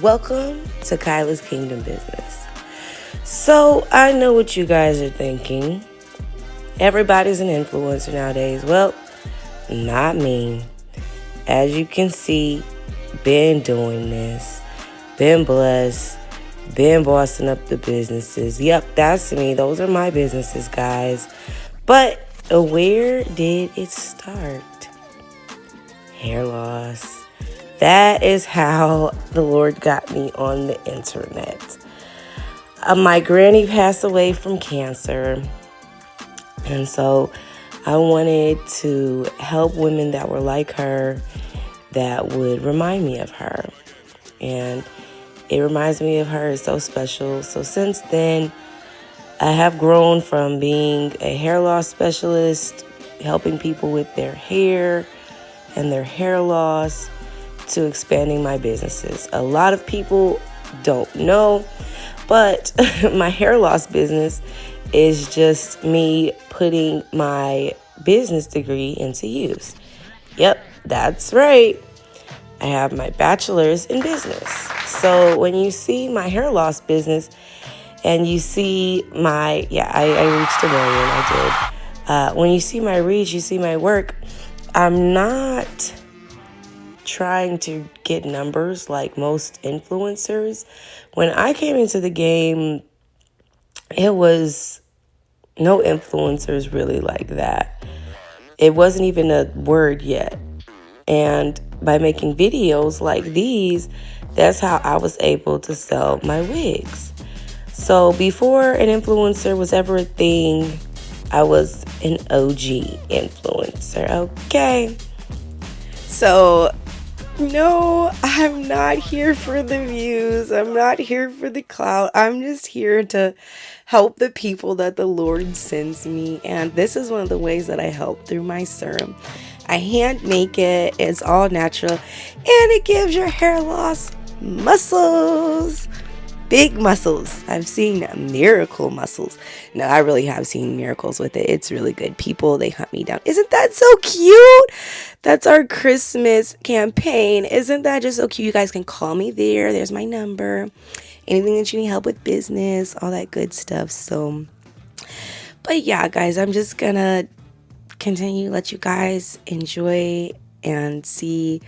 Welcome to Kyla's Kingdom Business. So, I know what you guys are thinking. Everybody's an influencer nowadays. Well, not me. As you can see, been doing this, been blessed, been bossing up the businesses. Yep, that's me. Those are my businesses, guys. But where did it start? Hair loss. That is how the Lord got me on the internet. My granny passed away from cancer. And so I wanted to help women that were like her, that would remind me of her. And it reminds me of her. It's so special. So since then, I have grown from being a hair loss specialist, helping people with their hair and their hair loss, to expanding my businesses. A lot of people don't know, but my hair loss business is just me putting my business degree into use. Yep, that's right. I have my bachelor's in business. So when you see my hair loss business and you see my, I reached 1 million, I did. When you see my reach, you see my work, I'm not trying to get numbers like most influencers. When I came into the game, it was no influencers really like that. It wasn't even a word yet. And by making videos like these, that's how I was able to sell my wigs. So before an influencer was ever a thing, I was an OG influencer, okay? So no, I'm not here for the views. I'm not here for the clout. I'm just here to help the people that the Lord sends me. And this is one of the ways that I help through my serum. I hand make it. It's all natural. And it gives your hair loss muscles. Big muscles. I've seen miracle muscles. No, I really have seen miracles with it. It's really good. People, they hunt me down. Isn't that so cute? That's our Christmas campaign. Isn't that just so cute? You guys can call me there. There's my number. Anything that you need help with business, all that good stuff. So, but yeah, guys, I'm just gonna continue to let you guys enjoy and see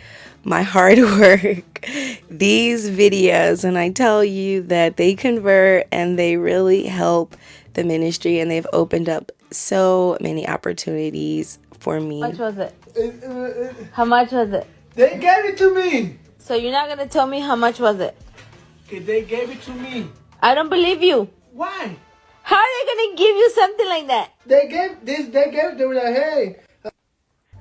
my hard work. These videos, and I tell you that they convert and they really help the ministry, and they've opened up so many opportunities for me. How much was it? How much was it? They gave it to me. So you're not going to tell me how much was it? They gave it to me. I don't believe you. Why? How are they going to give you something like that? They gave this. They were like, hey.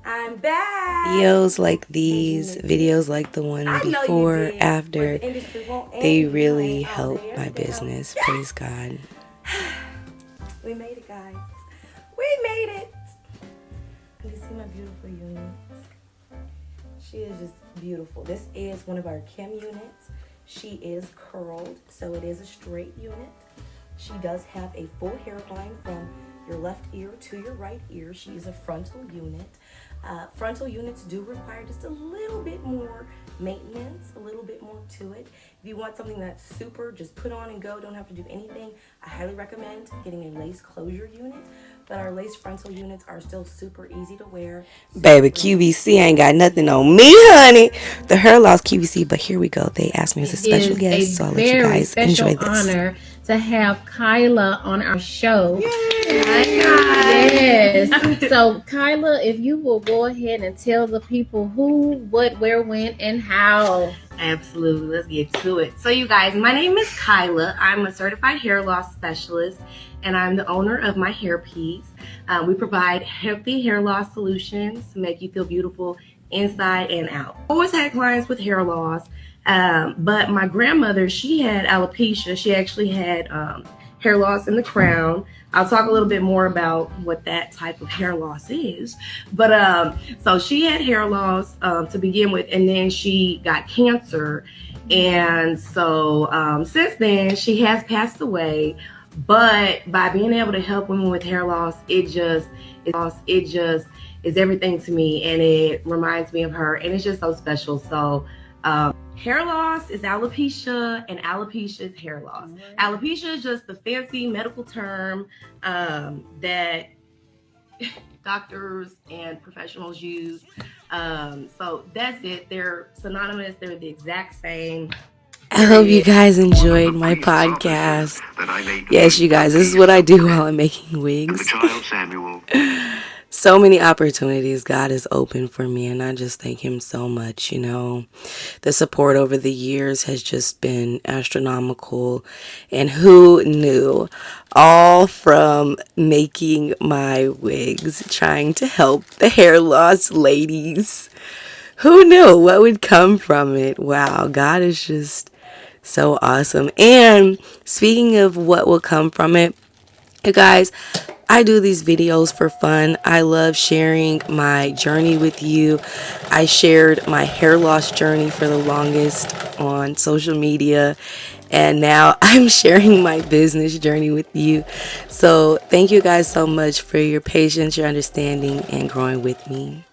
I'm back. Videos like these, videos like the one before, after, they really help my business. Praise God. We made it, guys. We made it. You see my beautiful unit. She is just beautiful. This is one of our Kim units. She is curled, so it is a straight unit. She does have a full hairline from your left ear to your right ear. She is a frontal unit. Frontal units do require just a little bit more maintenance, a little bit more to it. If you want something that's super, just put on and go, don't have to do anything, I highly recommend getting a lace closure unit. But our lace frontal units are still super easy to wear. Baby, QVC ain't got nothing on me, honey. The hair loss QVC, but here we go. They asked me as a special guest, so I'll let you guys enjoy this. Honor to have Kyla on our show. Yay! Yes. So Kyla, if you will go ahead and tell the people who, what, where, when, and how. Absolutely. Let's get to it. So you guys, my name is Kyla. I'm a certified hair loss specialist, and I'm the owner of My Hair Piece. We provide healthy hair loss solutions to make you feel beautiful inside and out. I always had clients with hair loss, but my grandmother, she had alopecia. She actually had hair loss in the crown. I'll talk a little bit more about what that type of hair loss is. But so she had hair loss to begin with, and then she got cancer. And so since then, she has passed away. But by being able to help women with hair loss, it just is everything to me, and it reminds me of her, and it's just so special. So Hair loss is alopecia, and alopecia is hair loss. Alopecia is just the fancy medical term that doctors and professionals use. So that's it. They're synonymous. They're the exact same. I hope you guys enjoyed my podcast. Yes, you guys, this is what I do while I'm making wigs. So many opportunities God has opened for me, and I just thank him so much. You know, the support over the years has just been astronomical, and who knew? All from making my wigs, trying to help the hair loss ladies. Who knew what would come from it? Wow, God is just so awesome. And speaking of what will come from it, you guys, I do these videos for fun. I love sharing my journey with you. I shared my hair loss journey for the longest on social media, and now I'm sharing my business journey with you. So thank you guys so much for your patience, your understanding, and growing with me.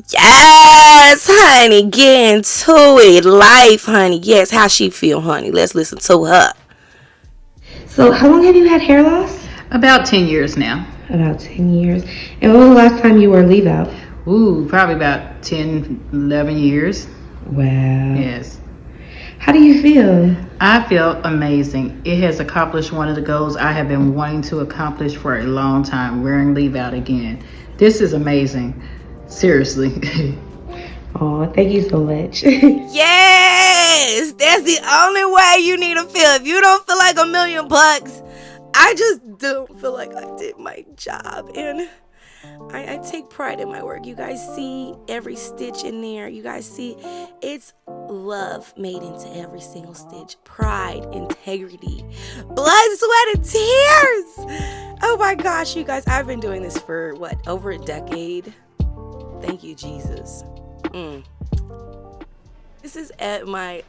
Yes, honey, get into it. Life, honey. Yes, how she feel, honey? Let's listen to her. So how long have you had hair loss? About 10 years now. About 10 years. And when was the last time you wore leave out? Ooh, probably about 10, 11 years. Wow. Yes. How do you feel? I feel amazing. It has accomplished one of the goals I have been wanting to accomplish for a long time, wearing leave out again. This is amazing. Seriously. Oh, thank you so much. Yes, that's the only way you need to feel. If you don't feel like $1,000,000, I just don't feel like I did my job. And I take pride in my work. You guys see every stitch in there. You guys see it's love made into every single stitch. Pride, integrity, blood, sweat, and tears. Oh my gosh, you guys, I've been doing this for over a decade. Thank you, Jesus. This is at my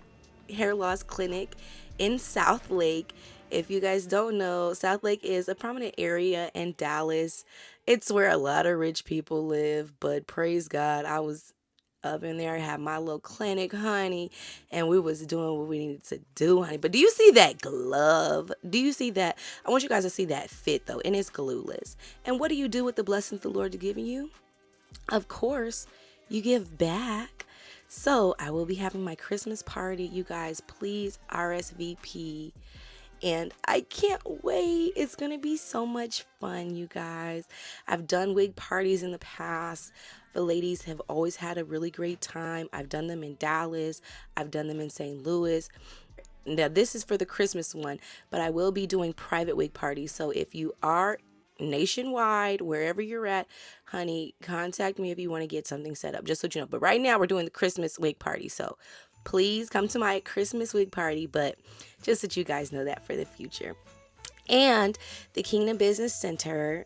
hair loss clinic in South Lake. If you guys don't know, South Lake is a prominent area in Dallas. It's where a lot of rich people live, but praise God, I was up in there. I had my little clinic, honey, and we was doing what we needed to do, honey. But do you see that glove? Do you see that? I want you guys to see that fit, though, and it's glueless. And what do you do with the blessings the Lord has given you? Of course, you give back. So I will be having my Christmas party. You guys, please RSVP. And I can't wait. It's going to be so much fun, you guys. I've done wig parties in the past. The ladies have always had a really great time. I've done them in Dallas. I've done them in St. Louis. Now, this is for the Christmas one, but I will be doing private wig parties. So if you are nationwide, wherever you're at, honey, contact me if you want to get something set up, just so you know. But right now we're doing the Christmas wig party, so please come to my Christmas wig party, but just that you guys know that for the future. And the Kingdom Business Center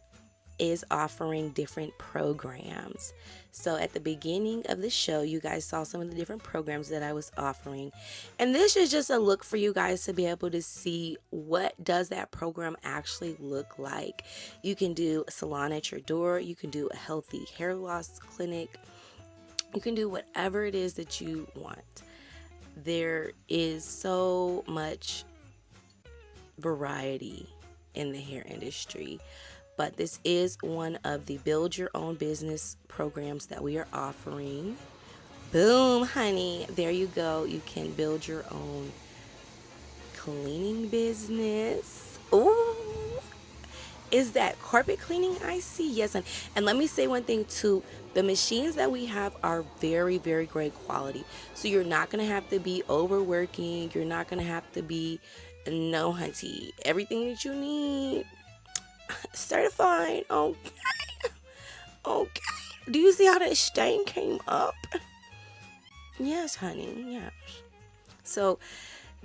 is offering different programs. So at the beginning of the show, you guys saw some of the different programs that I was offering. And this is just a look for you guys to be able to see what does that program actually look like. You can do a salon at your door. You can do a healthy hair loss clinic. You can do whatever it is that you want. There is so much variety in the hair industry. But this is one of the build your own business programs that we are offering. Boom, honey. There you go. You can build your own cleaning business. Ooh. Is that carpet cleaning I see? Yes. And let me say one thing too. The machines that we have are very, very great quality. So you're not going to have to be overworking. You're not going to have to be, no, hunty. Everything that you need. Certified. Okay. Okay. Do you see how that stain came up? Yes, honey. Yes. So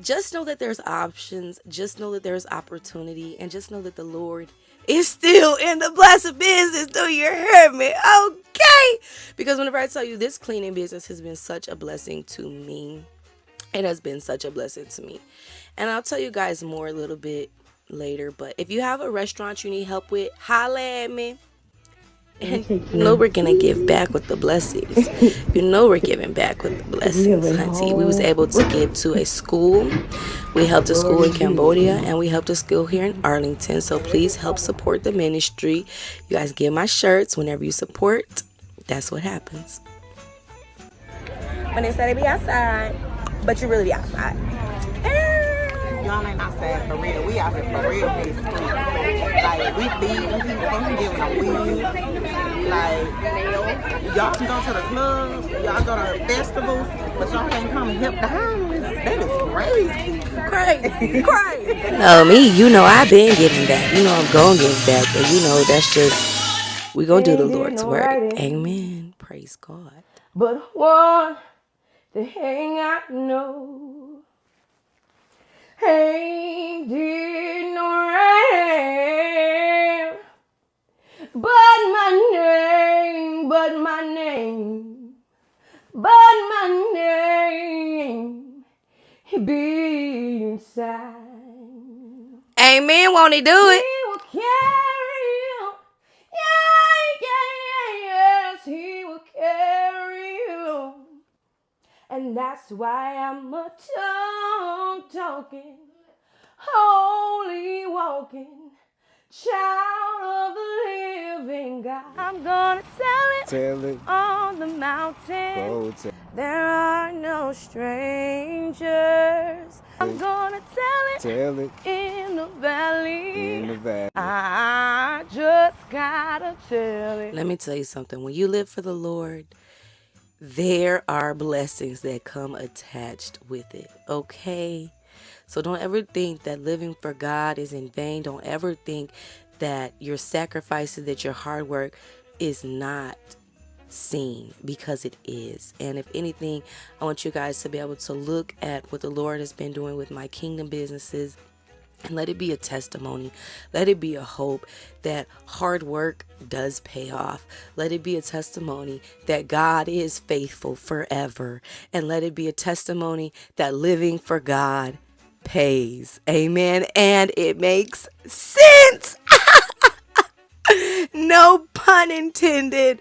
just know that there's options. Just know that there's opportunity. And just know that the Lord is still in the blessed business. Do you hear me? Okay. Because whenever I tell you, this cleaning business has been such a blessing to me. It has been such a blessing to me. And I'll tell you guys more a little bit later, but if you have a restaurant you need help with, holla at me. And you know we're gonna give back with the blessings. You know we're giving back with the blessings, hunty. We was able to give to a school. We helped a school in Cambodia, and we helped a school here in Arlington. So please help support the ministry. You guys get my shirts. Whenever you support, that's what happens. When they say they be outside, but you really be outside. Y'all ain't outside for real. We out here for real in these streets. Like, we feeding people, we giving them weed. Like, y'all can go to the club, y'all go to festivals, but y'all can't come and help the homeless. That is crazy. Crazy. No, me, you know I've been giving back. You know I'm gonna give back. And you know that's just, we gonna do the Lord's work. Amen. Praise God. But one thing I know, ain't did no rain, but my name, but my name, but my name, he be inside. Amen. Won't he do He it? will carry you. Yes, he will carry you. And that's why I'm a tongue-talking, holy walking, child of the living God. I'm gonna tell it on the mountain. There are no strangers. I'm gonna tell it in the valley. I just gotta tell it. Let me tell you something. When you live for the Lord, there are blessings that come attached with it. Okay? So don't ever think that living for God is in vain. Don't ever think that your sacrifices, that your hard work is not seen, because it is. And if anything, I want you guys to be able to look at what the Lord has been doing with my kingdom businesses, and let it be a testimony. Let it be a hope that hard work does pay off. Let it be a testimony that God is faithful forever. And let it be a testimony that living for God pays. Amen. And it makes sense. No pun intended.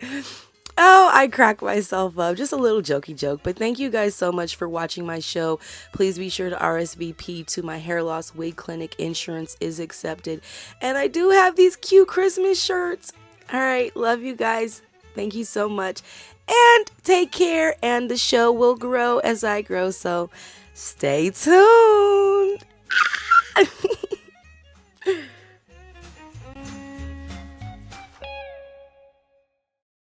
Oh, I crack myself up. Just a little jokey joke. But thank you guys so much for watching my show. Please be sure to RSVP to my hair loss wig clinic. Insurance is accepted. And I do have these cute Christmas shirts. All right. Love you guys. Thank you so much. And take care. And the show will grow as I grow. So stay tuned.